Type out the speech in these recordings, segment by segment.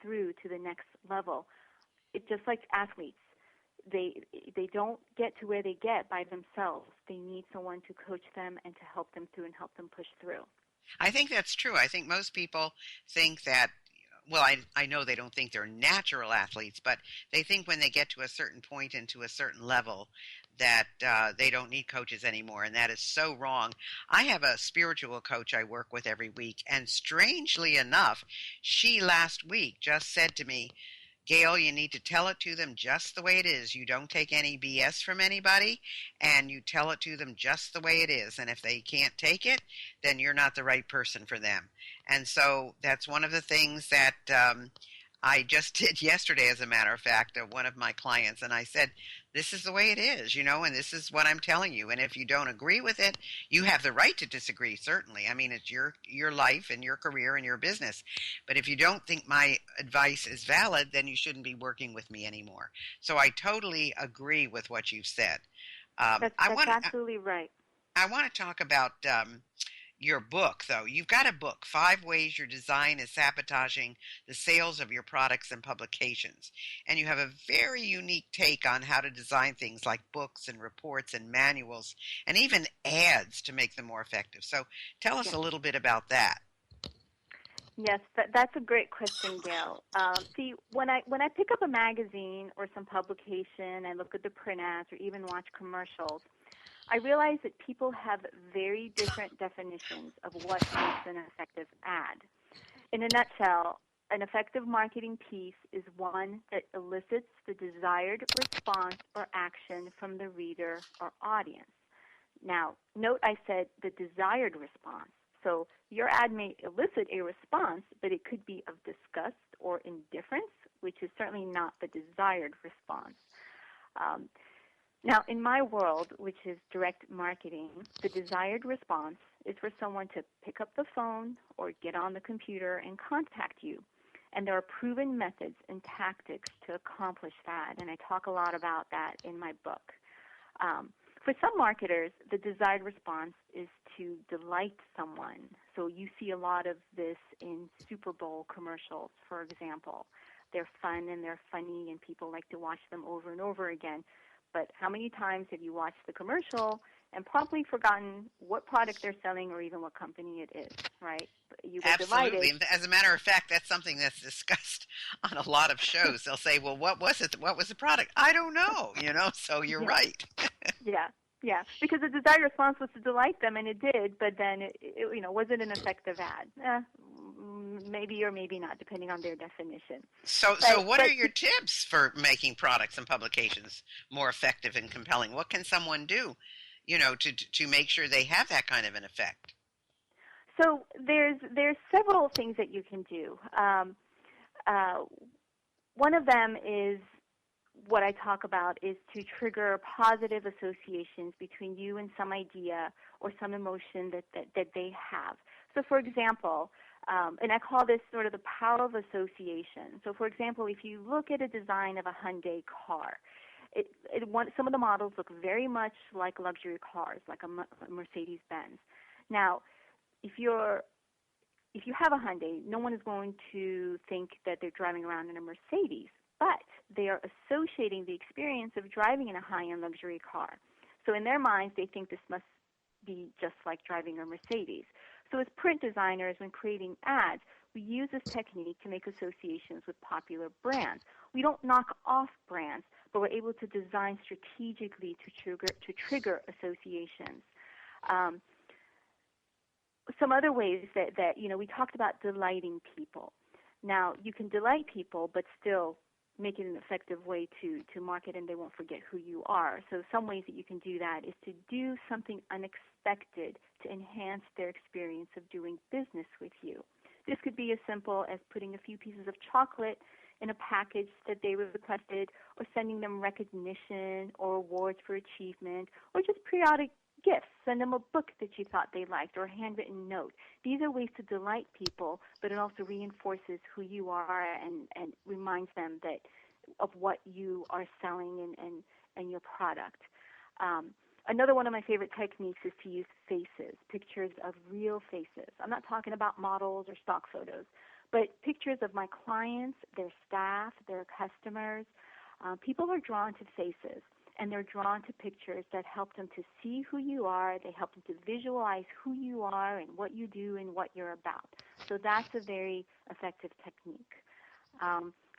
through to the next level. It's just like athletes. They don't get to where they get by themselves. They need someone to coach them and to help them through and help them push through. I think that's true. I think most people think that, well, I know they don't think they're natural athletes, but they think when they get to a certain point and to a certain level that they don't need coaches anymore, and that is so wrong. I have a spiritual coach I work with every week, and strangely enough, she last week just said to me, Gail, you need to tell it to them just the way it is. You don't take any BS from anybody, and you tell it to them just the way it is. And if they can't take it, then you're not the right person for them. And so that's one of the things that I just did yesterday, as a matter of fact, one of my clients. And I said, this is the way it is, and this is what I'm telling you. And if you don't agree with it, you have the right to disagree, certainly. I mean, it's your life and your career and your business. But if you don't think my advice is valid, then you shouldn't be working with me anymore. So I totally agree with what you've said. That's absolutely right. I want to talk about your book, though. You've got a book, 5 Ways Your Design is Sabotaging the Sales of Your Products and Publications. And you have a very unique take on how to design things like books and reports and manuals and even ads to make them more effective. So tell us a little bit about that. Yes, that's a great question, Gail. See, when I pick up a magazine or some publication and look at the print ads or even watch commercials, I realize that people have very different definitions of what makes an effective ad. In a nutshell, an effective marketing piece is one that elicits the desired response or action from the reader or audience. Now, note I said the desired response. So your ad may elicit a response, but it could be of disgust or indifference, which is certainly not the desired response. Now, in my world, which is direct marketing, the desired response is for someone to pick up the phone or get on the computer and contact you. And there are proven methods and tactics to accomplish that, and I talk a lot about that in my book. For some marketers, the desired response is to delight someone. So you see a lot of this in Super Bowl commercials, for example. They're fun and they're funny, and people like to watch them over and over again. But how many times have you watched the commercial and promptly forgotten what product they're selling or even what company it is, right? You get Absolutely. delighted. As a matter of fact, that's something that's discussed on a lot of shows. They'll say, well, what was it? What was the product? I don't know, so you're right. Yeah, because the desired response was to delight them, and it did, but then, was it an effective ad? Maybe or maybe not, depending on their definition. So what are your tips for making products and publications more effective and compelling? What can someone do, to make sure they have that kind of an effect? So there's several things that you can do. One of them is what I talk about is to trigger positive associations between you and some idea or some emotion that they have. So, for example, and I call this sort of the power of association. So, for example, if you look at a design of a Hyundai car, some of the models look very much like luxury cars, like a Mercedes-Benz. Now, if you have a Hyundai, no one is going to think that they're driving around in a Mercedes, but they are associating the experience of driving in a high-end luxury car. So in their minds, they think this must be just like driving a Mercedes. So as print designers, when creating ads, we use this technique to make associations with popular brands. We don't knock off brands, but we're able to design strategically to trigger associations. Some other ways that we talked about delighting people. Now, you can delight people, but still make it an effective way to market, and they won't forget who you are. So some ways that you can do that is to do something unexpected to enhance their experience of doing business with you. This could be as simple as putting a few pieces of chocolate in a package that they requested, or sending them recognition or awards for achievement, or just periodic gifts. Send them a book that you thought they liked, or a handwritten note. These are ways to delight people, but it also reinforces who you are and reminds them of what you are selling and your product. Another one of my favorite techniques is to use faces, pictures of real faces. I'm not talking about models or stock photos, but pictures of my clients, their staff, their customers. People are drawn to faces, and they're drawn to pictures that help them to see who you are. They help them to visualize who you are and what you do and what you're about. So that's a very effective technique.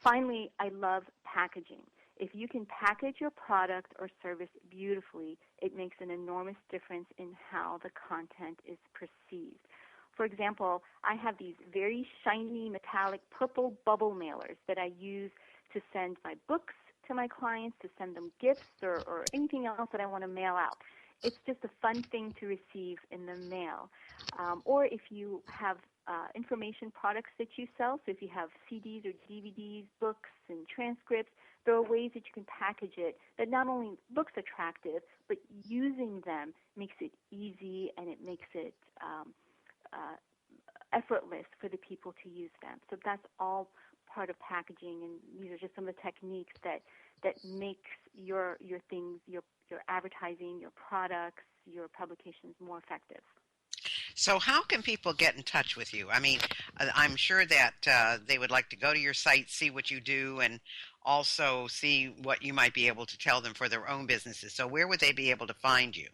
Finally, I love packaging. If you can package your product or service beautifully, it makes an enormous difference in how the content is perceived. For example, I have these very shiny metallic purple bubble mailers that I use to send my books to my clients, to send them gifts or anything else that I want to mail out. It's just a fun thing to receive in the mail. Or if you have information products that you sell, so if you have CDs or DVDs, books and transcripts, there are ways that you can package it that not only looks attractive, but using them makes it easy and it makes it effortless for the people to use them. So that's all part of packaging, and these are just some of the techniques that makes your things, your advertising, your products, your publications more effective. So how can people get in touch with you? I mean, I'm sure that they would like to go to your site, see what you do, and also see what you might be able to tell them for their own businesses. So where would they be able to find you?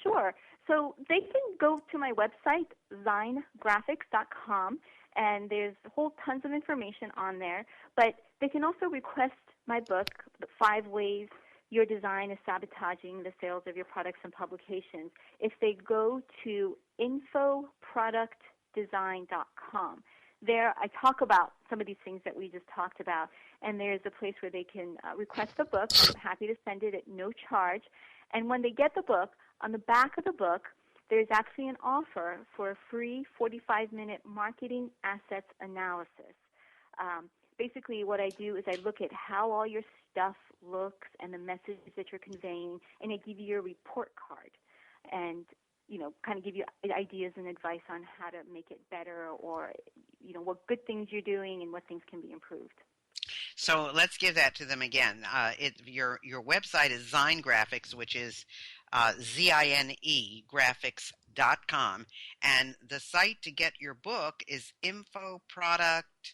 Sure. So they can go to my website, zinegraphics.com, and there's whole tons of information on there. But they can also request my book, The 5 Ways Your Design is Sabotaging the Sales of Your Products and Publications, if they go to infoproductdesign.com. There I talk about some of these things that we just talked about, and there's a place where they can request the book. I'm happy to send it at no charge. And when they get the book, on the back of the book, there's actually an offer for a free 45-minute marketing assets analysis. Basically, what I do is I look at how all your stuff looks and the message that you're conveying, and I give you a report card and, kind of give you ideas and advice on how to make it better or, what good things you're doing and what things can be improved. So let's give that to them again. Your website is Zine Graphics, which is Zine graphics.com, and the site to get your book is infoproduct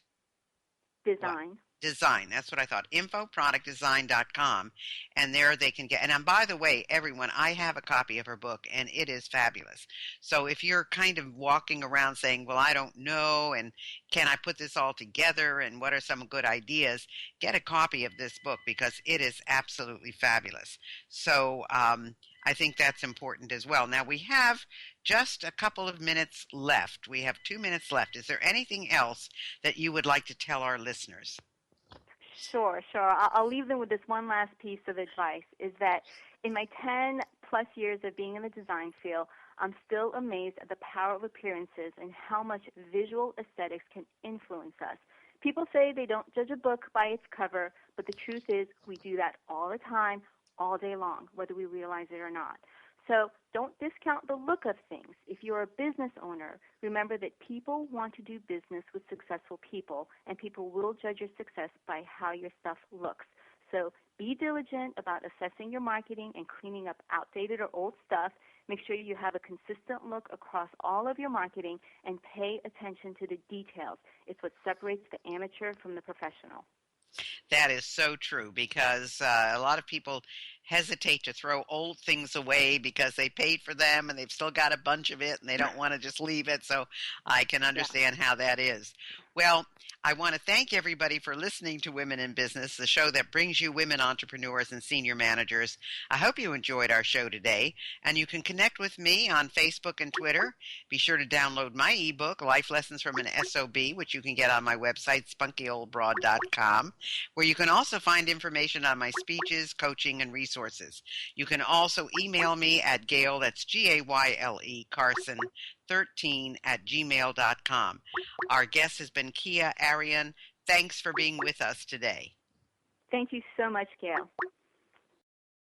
Design. Design. That's what I thought. Infoproductdesign.com. And there they can get. And by the way, everyone, I have a copy of her book, and it is fabulous. So if you're kind of walking around saying, well, I don't know, and can I put this all together, and what are some good ideas, get a copy of this book because it is absolutely fabulous. So I think that's important as well. Now, we have just a couple of minutes left. We have 2 minutes left. Is there anything else that you would like to tell our listeners? Sure. I'll leave them with this one last piece of advice, is that in my 10-plus years of being in the design field, I'm still amazed at the power of appearances and how much visual aesthetics can influence us. People say they don't judge a book by its cover, but the truth is we do that all the time, all day long, whether we realize it or not. So don't discount the look of things. If you're a business owner, remember that people want to do business with successful people, and people will judge your success by how your stuff looks. So be diligent about assessing your marketing and cleaning up outdated or old stuff. Make sure you have a consistent look across all of your marketing, and pay attention to the details. It's what separates the amateur from the professional. That is so true, because a lot of people hesitate to throw old things away because they paid for them and they've still got a bunch of it and they don't want to just leave it. So I can understand how that is. Well, I want to thank everybody for listening to Women in Business, the show that brings you women entrepreneurs and senior managers. I hope you enjoyed our show today, and you can connect with me on Facebook and Twitter. Be sure to download my ebook, Life Lessons from an SOB, which you can get on my website, spunkyoldbroad.com, where you can also find information on my speeches, coaching, and resources. You can also email me at Gayle, that's Gayle, Carson, 13@gmail.com. Our guest has been Kia Arian. Thanks for being with us today. Thank you so much, Gayle.